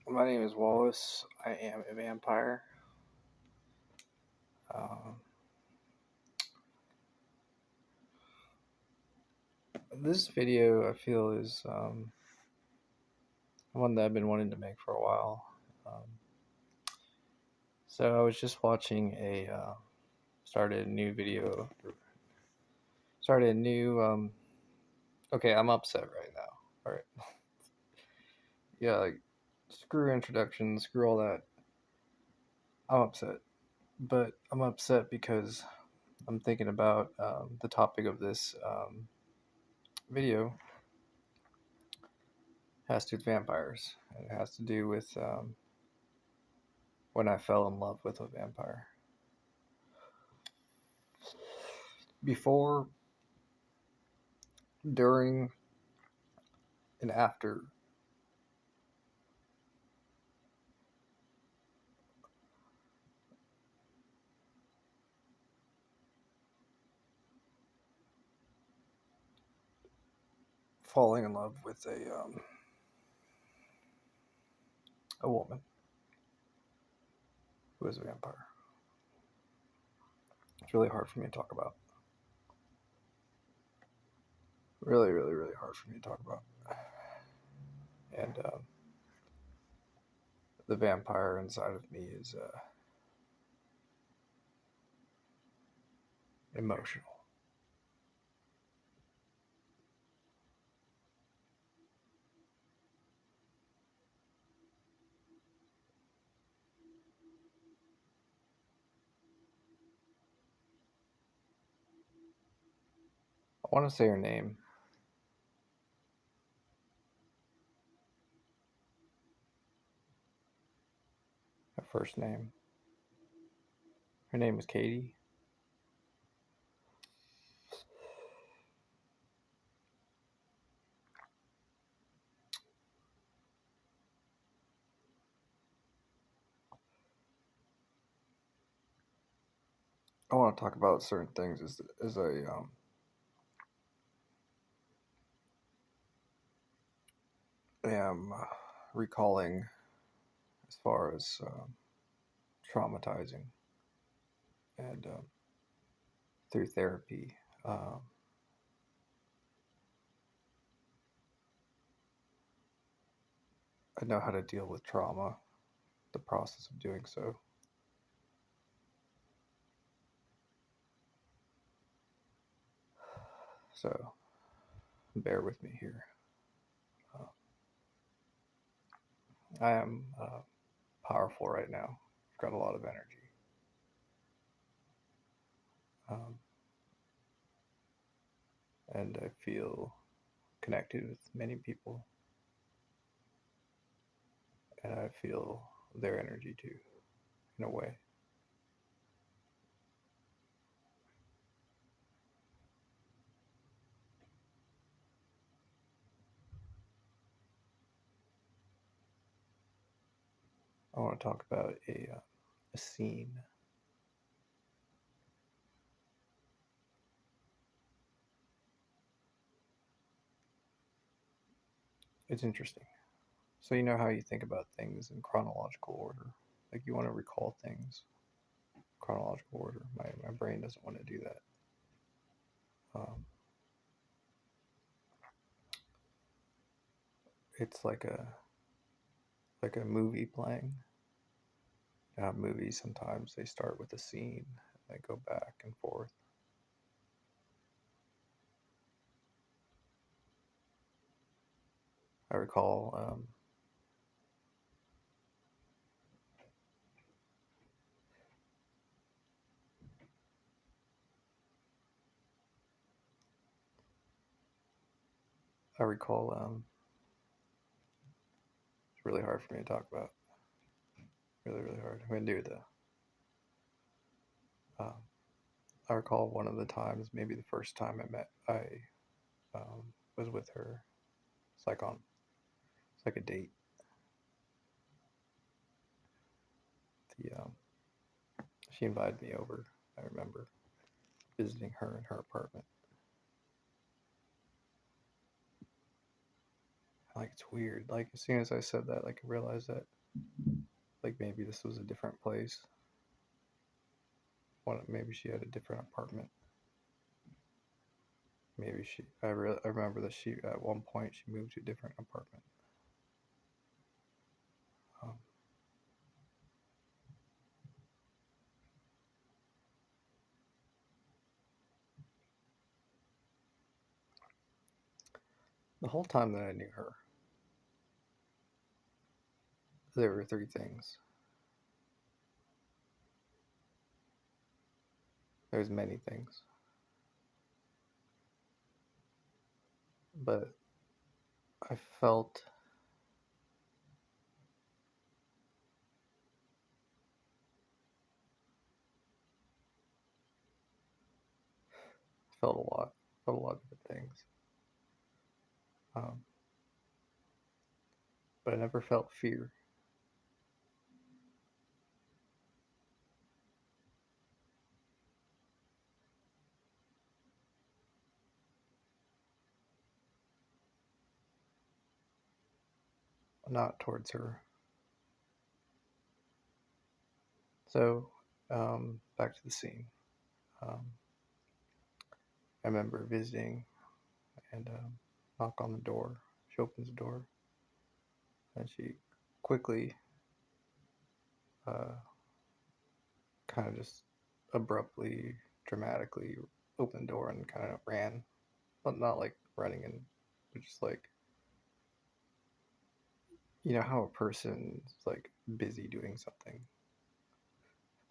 My name is Wallace. I am a vampire. Um, this video I feel is one that I've been wanting to make for a while. Um, so I was just watching started a new video, started a new, okay, I'm upset right now. All right. Yeah, like, screw introduction, screw all that. I'm upset. But I'm upset because I'm thinking about the topic of this video has to do with vampires. It has to do with when I fell in love with a vampire. Before, during, and after falling in love with a woman who is a vampire. It's really hard for me to talk about. Really, really, really hard for me to talk about. And the vampire inside of me is emotional. I want to say her name. Her first name. Her name is Katie. I want to talk about certain things as I am recalling as far as traumatizing and through therapy. Um, I know how to deal with trauma, the process of doing so. So bear with me here. Uh, I am powerful right now. I've got a lot of energy. Um, and I feel connected with many people. And I feel their energy too, in a way. I want to talk about a scene. It's interesting. So, you know how you think about things in chronological order? Like you want to recall things chronological order. My brain doesn't want to do that. Um, it's like a movie playing. Movies sometimes they start with a scene and they go back and forth. I recall I recall it's really hard for me to talk about. Really, really hard. I'm gonna do the. Um, I recall one of the times, maybe the first time I was with her. It's like on, it's like a date. She invited me over. I remember visiting her in her apartment. Like, it's weird. Like, as soon as I said that, like, I realized that, like, maybe this was a different place. Maybe she had a different apartment. Maybe I remember that she, at one point, she moved to a different apartment. Um, the whole time that I knew her, there were three things. There's many things, but I felt a lot of different things. Um, but I never felt fear. Not towards her. So, back to the scene. Um, I remember visiting and knock on the door. She opens the door and she quickly, uh, kind of just abruptly, dramatically opened the door and kind of ran. But not like running in, but just like, you know how a person's like busy doing something.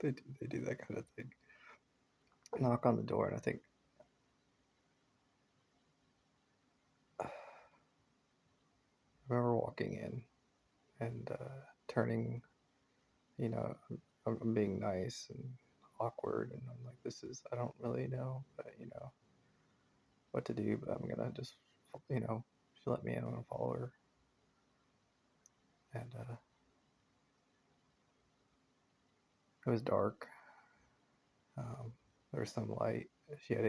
They do that kind of thing. Knock on the door, and I think I remember walking in and turning. You know, I'm being nice and awkward, and I'm like, this is I don't really know, but what to do. But I'm gonna just, she let me in. I'm gonna follow her, and it was dark. There was some light. She had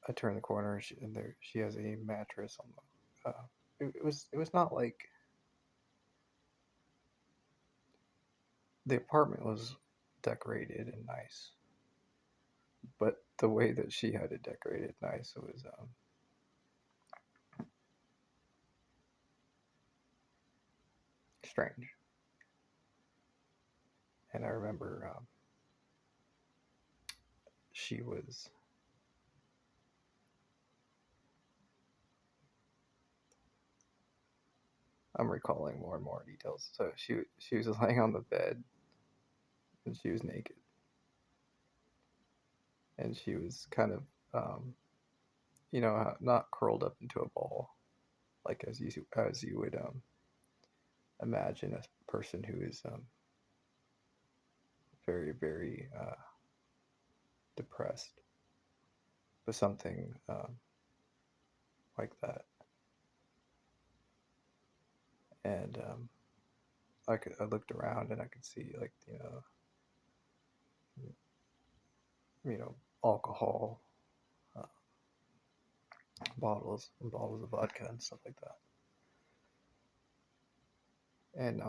I turned the corner, and there she has a mattress on the. It was not like the apartment was decorated and nice, but the way that she had it decorated nice, it was strange. And I remember she was. I'm recalling more and more details. So she was laying on the bed and she was naked, and she was kind of not curled up into a ball like as you would imagine a person who is very very depressed, but something like that. And I looked around and I could see like you know alcohol, uh, bottles and bottles of vodka and stuff like that. And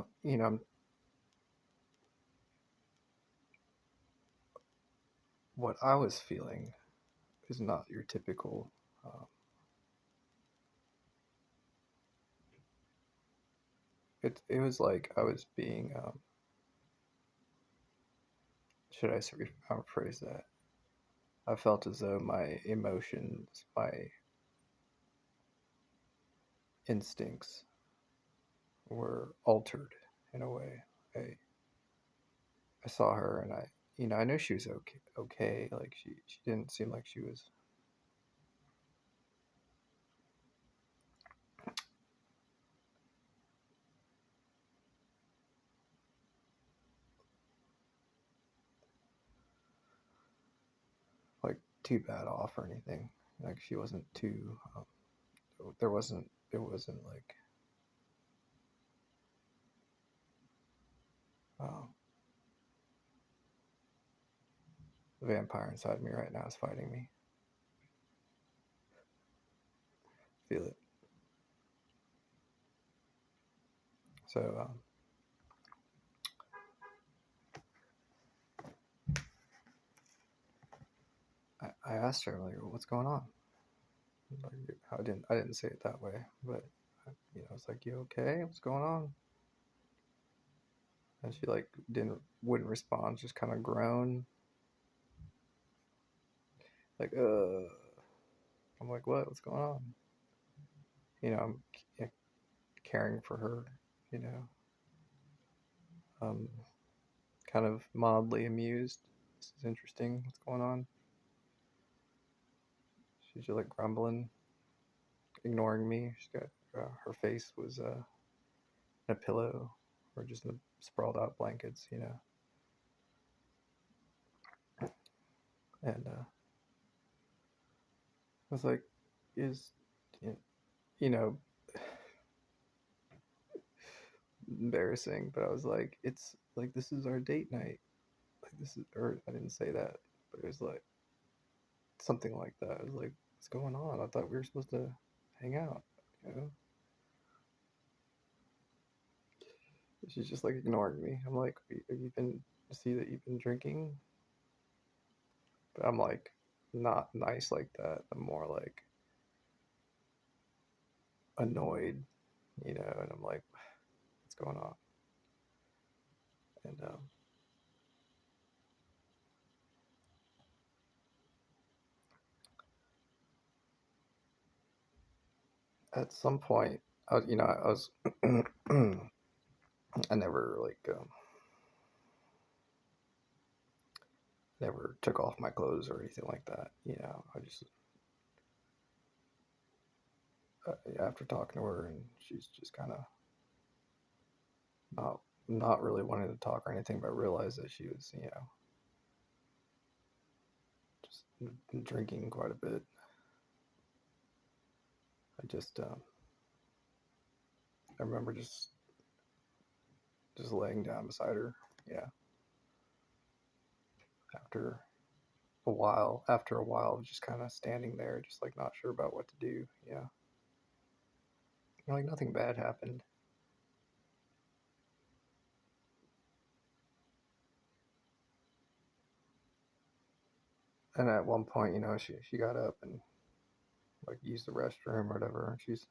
what I was feeling is not your typical. It was like I was being. Should I rephrase that? I felt as though my emotions, my instincts were altered in a way. I I saw her and I knew she was okay. Okay, like she didn't seem like she was like too bad off or anything. Like she wasn't too. There wasn't. It wasn't like. Um, the vampire inside me right now is fighting me. Feel it. So I asked her, like, what's going on? Like, I didn't say it that way, but I was like, you okay? What's going on? And she like wouldn't respond, just kind of groan, like, I'm like, what's going on? I'm caring for her, you know, um, kind of mildly amused. This is interesting. What's going on? She's just like grumbling, ignoring me. She's got her face was in a pillow or just in the sprawled out blankets. And I was like, is you know embarrassing, but I was like, it's like this is our date night. Like this is, or I didn't say that, but it was like something like that. I was like, what's going on? I thought we were supposed to hang out, you know? She's just like ignoring me. I'm like, have you been see that you've been drinking? But I'm like, not nice like that. I'm more like annoyed, and I'm like, what's going on? And at some point, I was, I never like, never took off my clothes or anything like that. I just after talking to her, and she's just kind of not really wanting to talk or anything, but realized that she was, just drinking quite a bit. I remember just laying down beside her. Yeah, after after a while of just kind of standing there, just like not sure about what to do. Yeah, like nothing bad happened. And at one point, she got up and like used the restroom or whatever. It's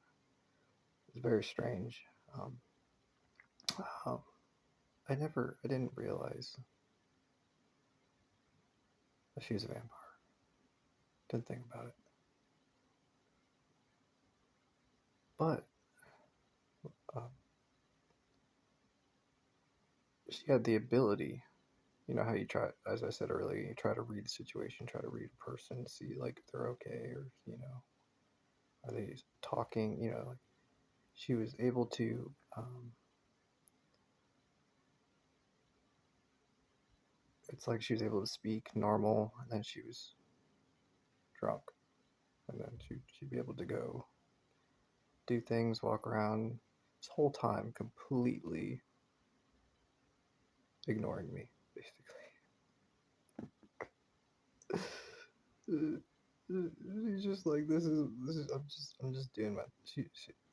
very strange. Um, um, I didn't realize that she was a vampire. Didn't think about it, but um, she had the ability. You know how you try, as I said earlier, you try to read the situation, try to read a person, see like if they're okay, or are they talking? Like she was able to. It's like she was able to speak normal, and then she was drunk, and then she'd be able to go do things, walk around. This whole time, completely ignoring me, basically. She's just like, this is I'm just doing my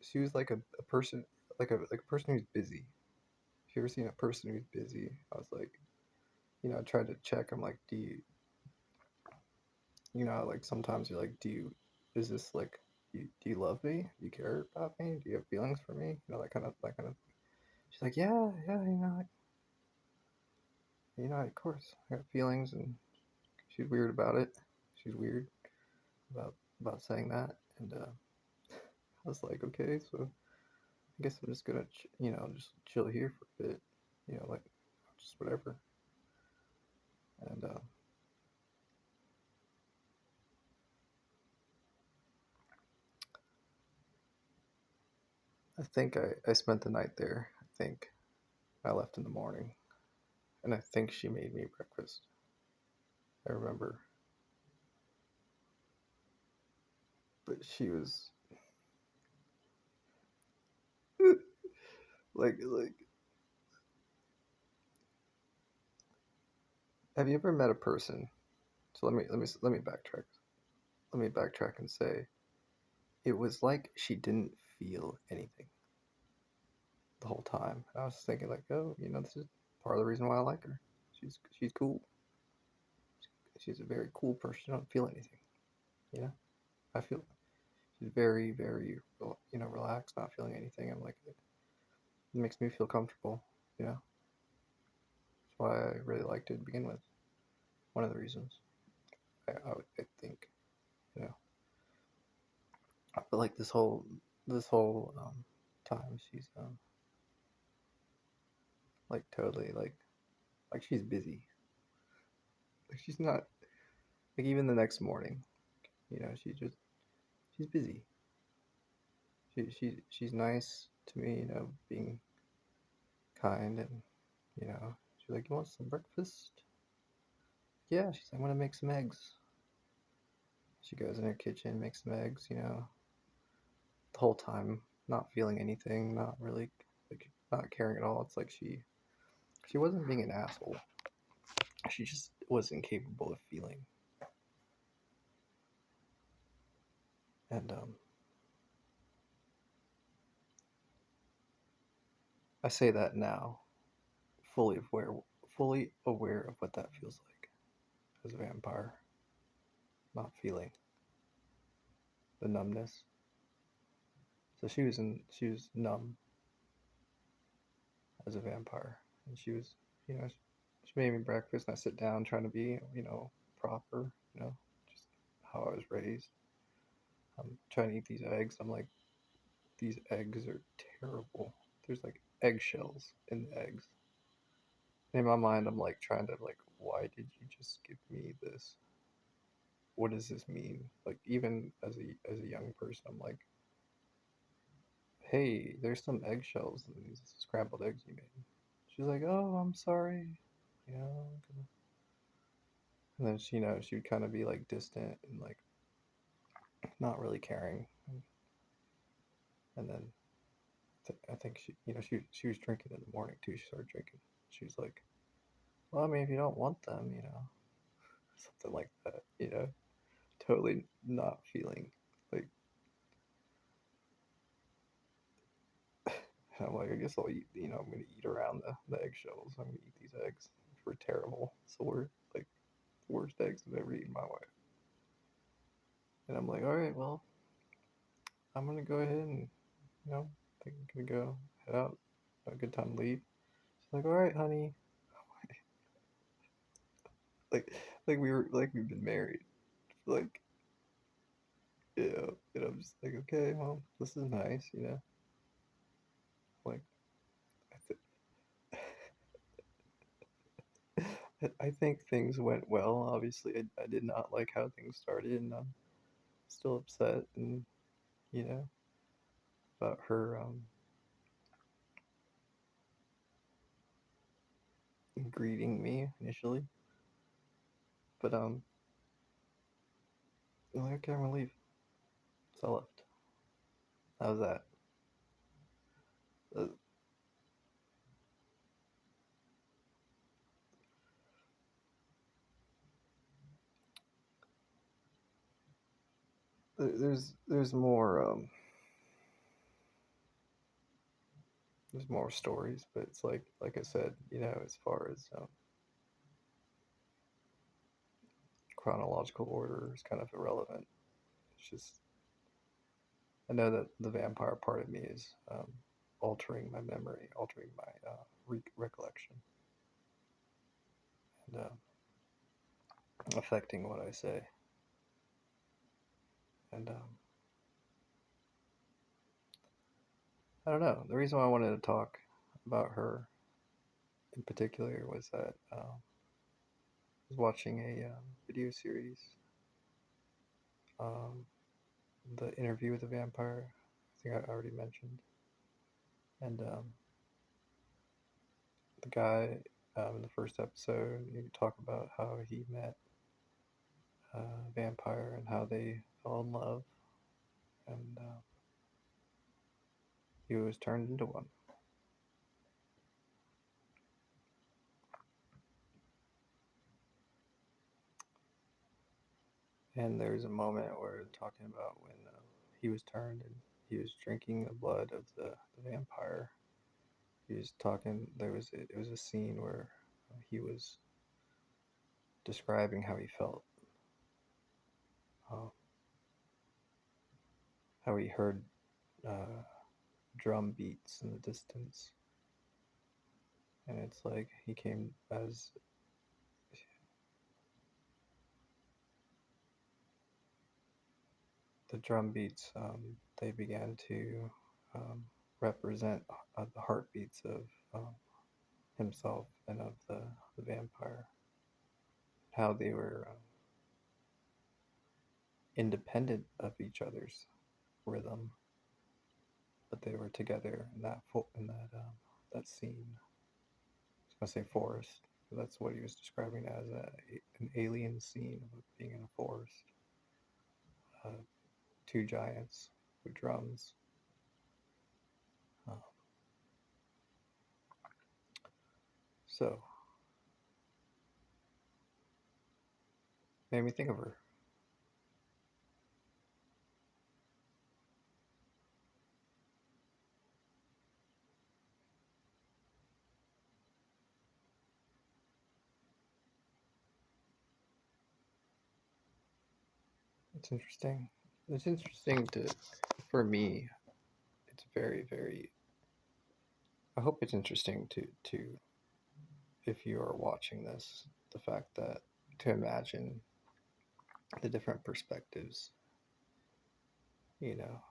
she was like a person, like a person who's busy. If you ever seen a person who's busy, I was like, I tried to check. I'm like, do you, like sometimes you're like, is this like, do you love me? Do you care about me? Do you have feelings for me? That kind of. She's like, yeah, yeah, of course, I got feelings, and she's weird about it. She's weird about saying that, and I was like, okay, so I guess I'm just gonna, just chill here for a bit, like just whatever. And I think I spent the night there. I think I left in the morning, and I think she made me breakfast. I remember, but she was like. Have you ever met a person? So let me backtrack. Let me backtrack and say it was like she didn't feel anything. the whole time. I was thinking like, oh, this is part of the reason why I like her. She's cool. She's a very cool person. I don't feel anything. You know, I feel she's very, very, relaxed, not feeling anything. I'm like, it makes me feel comfortable. That's why I really liked it to begin with. One of the reasons I think, you know, but like this whole time she's like totally like she's busy. Like she's not like even the next morning, she's busy. She's nice to me, being kind and she's like, you want some breakfast? Yeah, she's like, I'm gonna make some eggs. She goes in her kitchen, makes some eggs, the whole time, not feeling anything, not really like not caring at all. It's like she wasn't being an asshole. She just wasn't capable of feeling. And I say that now, fully aware fully aware of what that feels like as a vampire, not feeling the numbness. So she was numb as a vampire, and she made me breakfast, and I sit down trying to be proper, just how I was raised. I'm trying to eat these eggs. I'm like, these eggs are terrible. There's like eggshells in the eggs. In my mind, I'm like trying to like, why did you just give me this? What does this mean? Like even as a young person, I'm like, hey, there's some eggshells in these scrambled eggs you made. She's like, oh, I'm sorry, you know. And then she would kind of be like distant and like not really caring. And then I think she was drinking in the morning too. She started drinking. She was like, well, I mean, if you don't want them, something like that. Totally not feeling like. I'm like, I guess I'll eat. I'm gonna eat around the eggshells. I'm gonna eat these eggs. We're terrible. So we're like the worst eggs I've ever eaten in my life. And I'm like, all right, well, I'm gonna go ahead and I think I'm gonna go head out. A good time to leave. She's like, all right, honey. Like we've been married. Like, and I'm just like, okay, well, this is nice. Like, I think things went well. Obviously, I did not like how things started, and I'm still upset, and you know, about her greeting me initially. But I'm like, okay, I'm gonna leave. So I left. How was that? Uh, there's more there's more stories, but it's like I said, as far as chronological order is kind of irrelevant. It's just I know that the vampire part of me is altering my memory, altering my recollection, and affecting what I say. And I don't know. The reason why I wanted to talk about her in particular was that I was watching a video series, um, the interview with the vampire. I think I already mentioned, and the guy in the first episode, he talked about how he met a vampire and how they fell in love, and he was turned into one. And there's a moment where talking about when he was turned and he was drinking the blood of the vampire, he was talking. It was a scene where he was describing how he felt, uh, how he heard drum beats in the distance, and it's like he came as the drum beats. They began to represent the heartbeats of himself and of the vampire. How they were independent of each other's rhythm, but they were together in that scene. I was gonna say forest. But that's what he was describing as an alien scene of being in a forest. Uh, Two giants with drums. Uh, so made me think of her. It's interesting. It's interesting for me. It's very, very. I hope it's interesting to if you are watching this, the fact that to imagine the different perspectives, you know,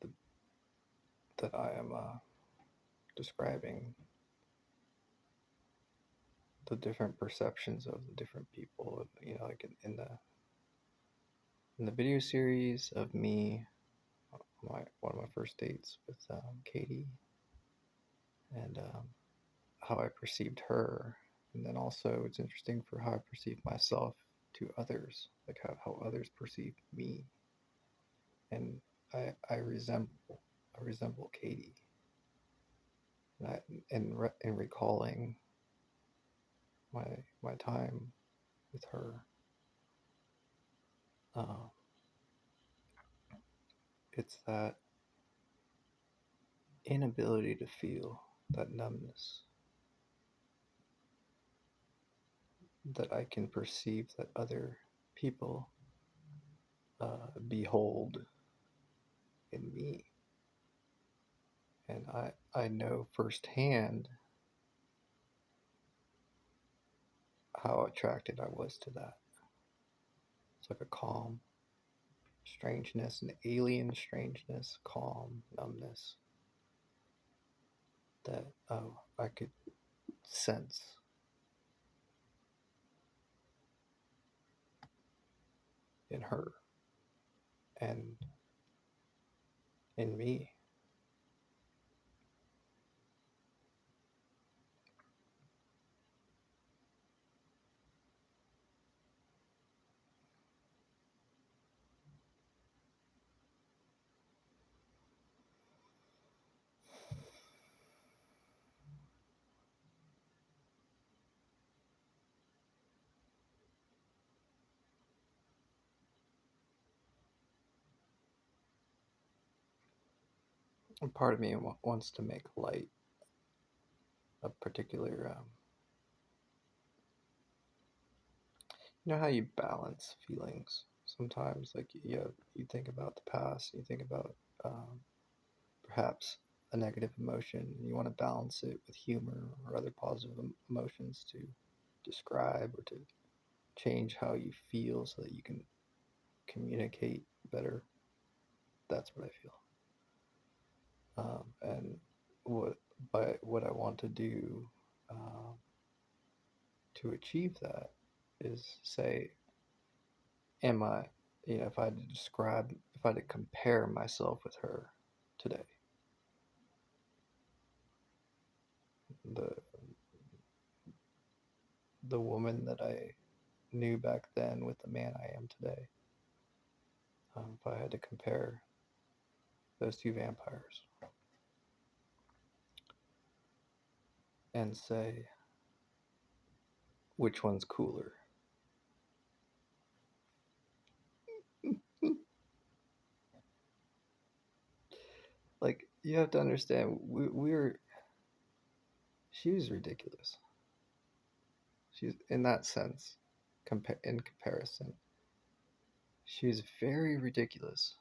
the, that I am describing, the different perceptions of the different people, you know, like in the video series of me, one of my first dates with Katie, and how I perceived her, and then also it's interesting for how I perceive myself to others, like how others perceive me, and I resemble Katie, and in recalling my time with her, uh, it's that inability to feel, that numbness, that I can perceive that other people behold in me, and I know firsthand how attracted I was to that. It's like a calm strangeness, an alien strangeness, calm numbness that I could sense in her and in me. And part of me wants to make light of particular, you know how you balance feelings sometimes, like you think about the past, you think about um, perhaps a negative emotion, and you want to balance it with humor or other positive emotions to describe or to change how you feel so that you can communicate better. That's what I feel. And what I want to do um, to achieve that is say, am I, you know, if I had to describe, if I had to compare myself with her today, the the woman that I knew back then with the man I am today, if I had to compare those two vampires and say which one's cooler, Like, you have to understand, she was ridiculous. She's, in that sense, in comparison, she was very ridiculous.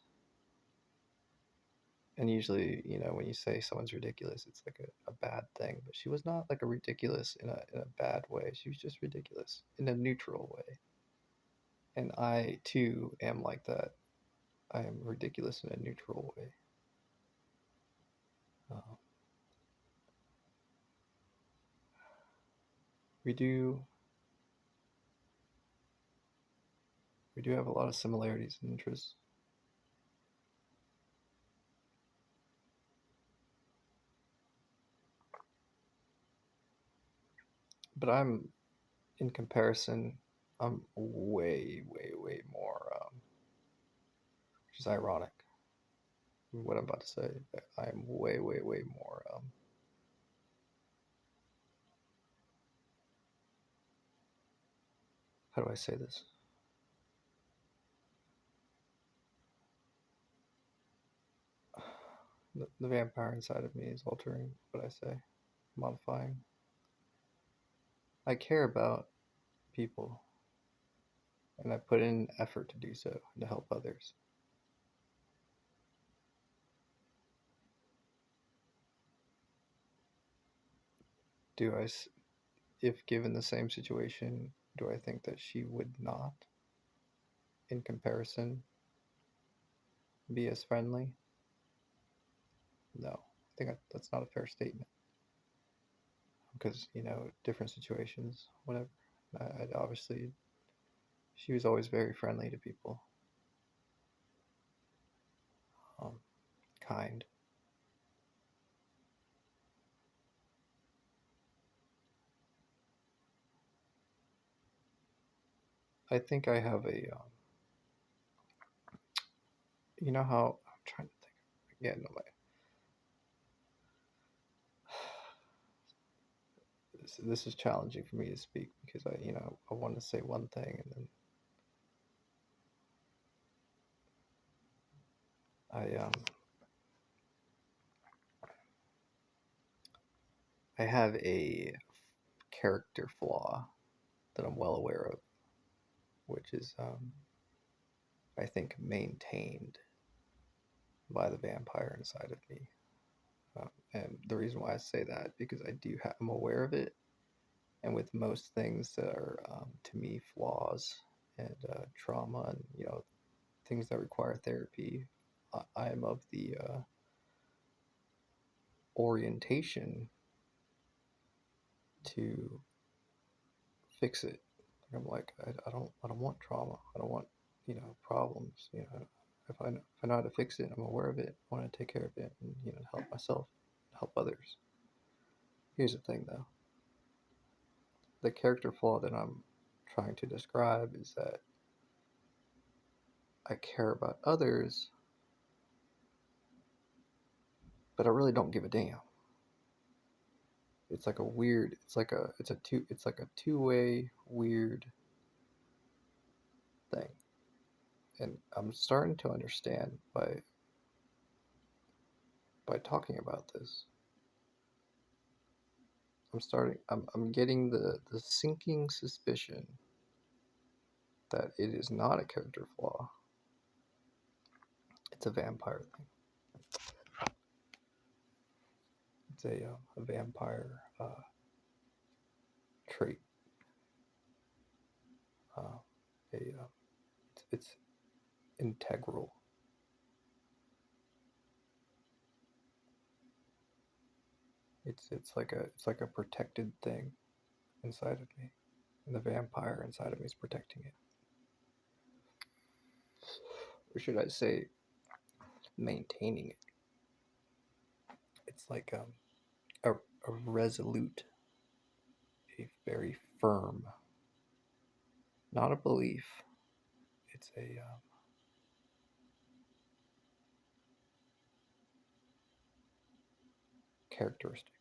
And usually, when you say someone's ridiculous, it's like a bad thing. But she was not like a ridiculous in a bad way. She was just ridiculous in a neutral way. And I too am like that. I am ridiculous in a neutral way. Uh, we do we do have a lot of similarities and interests. But in comparison, I'm way, way, way more, which is ironic. What I'm about to say, I'm way, way, way more. How do I say this? The vampire inside of me is altering what I say, modifying. I care about people, and I put in effort to do so and to help others. Do I, if given the same situation, do I think that she would not, in comparison, be as friendly? No, I think that's not a fair statement because different situations, whatever. I obviously, she was always very friendly to people, um, kind. I think I have a, how I'm trying to think. Yeah, no, this is challenging for me to speak because I want to say one thing and then I have a character flaw that I'm well aware of, which is I think maintained by the vampire inside of me. And the reason why I say that because I'm aware of it, and with most things that are to me flaws and trauma and things that require therapy, I am of the orientation to fix it. I'm like I don't want trauma. I don't want problems. If I know how to fix it, I'm aware of it. I want to take care of it and help myself, help others. Here's the thing though. The character flaw that I'm trying to describe is that I care about others, but I really don't give a damn. It's like a weird. It's like a two-way weird thing, and I'm starting to understand by talking about this. I'm getting the sinking suspicion that it is not a character flaw. It's a vampire thing. It's a vampire trait. Uh, it's integral. It's like a protected thing inside of me, and the vampire inside of me is protecting it. Or should I say, maintaining it? It's like a resolute, a very firm, not a belief. It's a characteristic.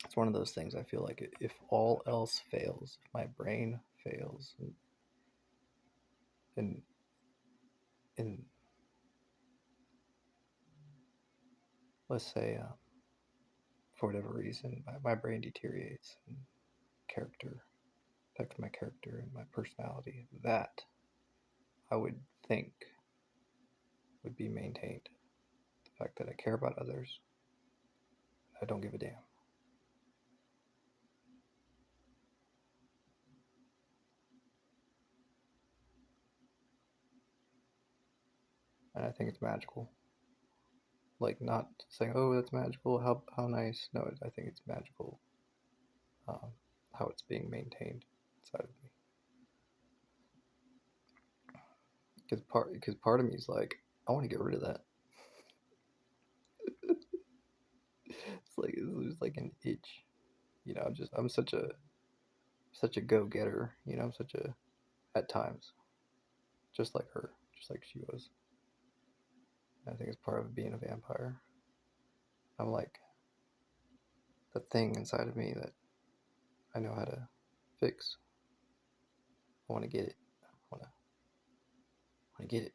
It's one of those things I feel like if all else fails, if my brain fails, and let's say for whatever reason my brain deteriorates and character affects my character and my personality, that I would think would be maintained. The fact that I care about others, I don't give a damn. And I think it's magical. Like, not saying, oh, that's magical, how nice. No, I think it's magical um, how it's being maintained inside of me. Because part of me is like, I want to get rid of that. It's like there's like an itch, I'm such a go getter. I'm such a at times, just like her, just like she was. And I think it's part of being a vampire. I'm like the thing inside of me that I know how to fix. I want to get it. I want to get it.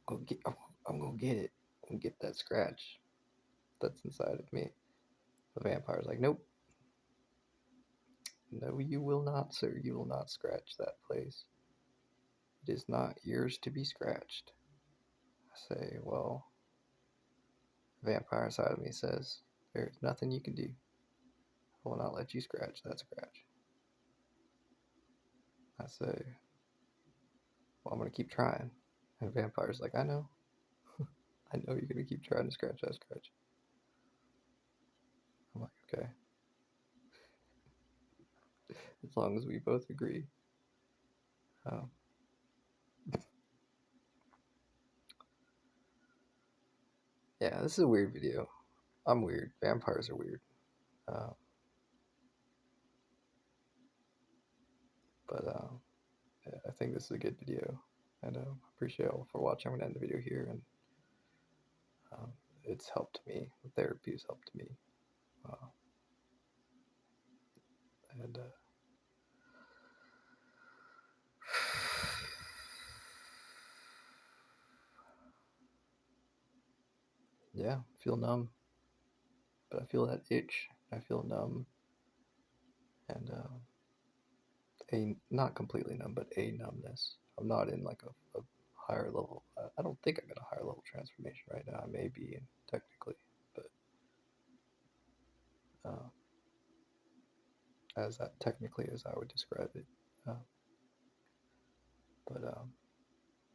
Go get. I'm gonna get it. I'm gonna get that scratch that's inside of me. The vampire's like, nope. No, you will not, sir. You will not scratch that place. It is not yours to be scratched. I say, well, the vampire inside of me says, there's nothing you can do. I will not let you scratch that scratch. I say, well, I'm going to keep trying. And the vampire's like, I know. I know you're going to keep trying to scratch that scratch. I'm like, okay. As long as we both agree. Um, yeah, this is a weird video. I'm weird. Vampires are weird. Uh, but yeah, I think this is a good video. And I appreciate all for watching. I'm going to end the video here. And um, it's helped me. The therapy has helped me. Uh, and yeah, feel numb. But I feel that itch. I feel numb. And a not completely numb, but a numbness. I'm not in like a higher level. I don't think I'm in a higher level transformation right now. I may be in technically, but uh, as that technically as I would describe it. Uh, but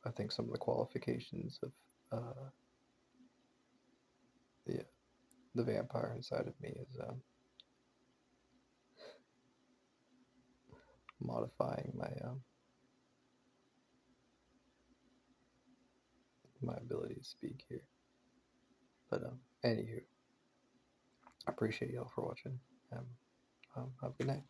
I think some of the qualifications of the the vampire inside of me is modifying my ability to speak here. But anywho, I appreciate y'all for watching. Have a good night.